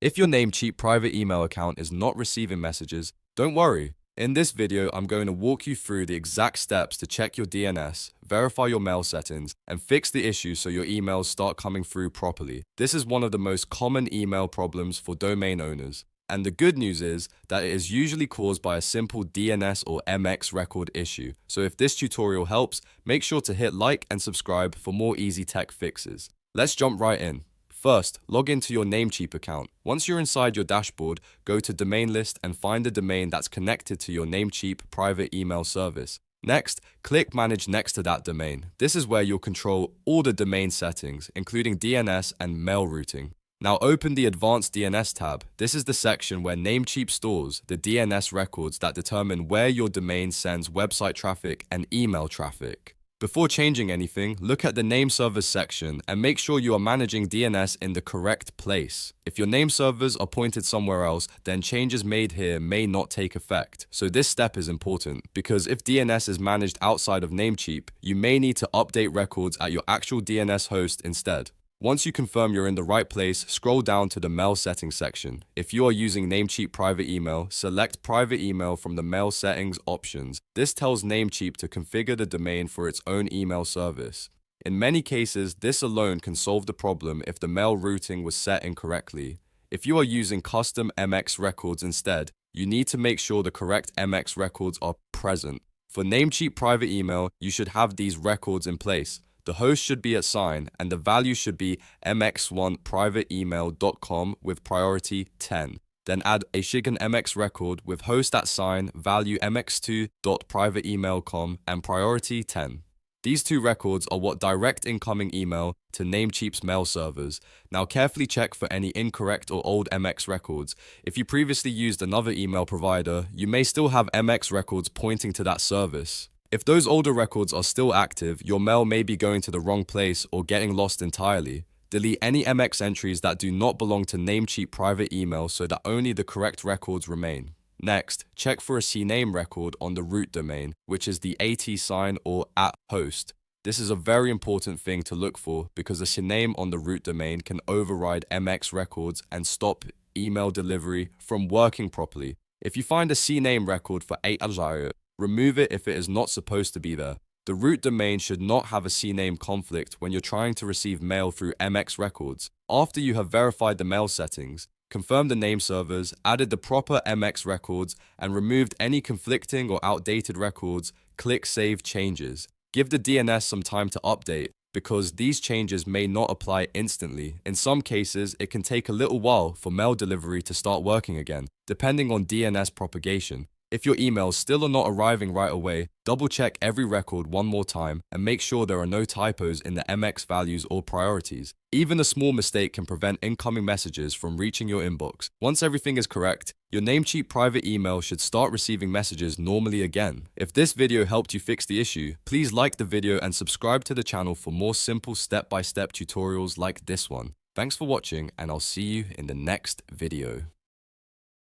If your Namecheap private email account is not receiving messages, don't worry. In this video, I'm going to walk you through the exact steps to check your DNS, verify your mail settings, and fix the issue so your emails start coming through properly. This is one of the most common email problems for domain owners. And the good news is that it is usually caused by a simple DNS or MX record issue. So if this tutorial helps, make sure to hit like and subscribe for more easy tech fixes. Let's jump right in. First, log into your Namecheap account. Once you're inside your dashboard, go to Domain List and find the domain that's connected to your Namecheap private email service. Next, click Manage next to that domain. This is where you'll control all the domain settings, including DNS and mail routing. Now open the Advanced DNS tab. This is the section where Namecheap stores the DNS records that determine where your domain sends website traffic and email traffic. Before changing anything, look at the Nameservers section and make sure you are managing DNS in the correct place. If your nameservers are pointed somewhere else, then changes made here may not take effect. So this step is important because if DNS is managed outside of Namecheap, you may need to update records at your actual DNS host instead. Once you confirm you're in the right place, scroll down to the Mail Settings section. If you are using Namecheap Private Email, select Private Email from the Mail Settings options. This tells Namecheap to configure the domain for its own email service. In many cases, this alone can solve the problem if the mail routing was set incorrectly. If you are using custom MX records instead, you need to make sure the correct MX records are present. For Namecheap Private Email, you should have these records in place. The host should be at sign, and the value should be mx1privateemail.com with priority 10. Then add a Shigan MX record with host at sign, value mx2.privateemail.com and priority 10. These two records are what direct incoming email to Namecheap's mail servers. Now carefully check for any incorrect or old MX records. If you previously used another email provider, you may still have MX records pointing to that service. If those older records are still active, your mail may be going to the wrong place or getting lost entirely. Delete any MX entries that do not belong to Namecheap private email so that only the correct records remain. Next, check for a CNAME record on the root domain, which is the AT sign or at host. This is a very important thing to look for because a CNAME on the root domain can override MX records and stop email delivery from working properly. If you find a CNAME record for 8 remove it if it is not supposed to be there. The root domain should not have a CNAME conflict when you're trying to receive mail through MX records. After you have verified the mail settings, confirmed the nameservers, added the proper MX records, and removed any conflicting or outdated records, click Save Changes. Give the DNS some time to update because these changes may not apply instantly. In some cases, it can take a little while for mail delivery to start working again, depending on DNS propagation. If your emails still are not arriving right away, double check every record one more time and make sure there are no typos in the MX values or priorities. Even a small mistake can prevent incoming messages from reaching your inbox. Once everything is correct, your Namecheap private email should start receiving messages normally again. If this video helped you fix the issue, please like the video and subscribe to the channel for more simple step-by-step tutorials like this one. Thanks for watching, and I'll see you in the next video.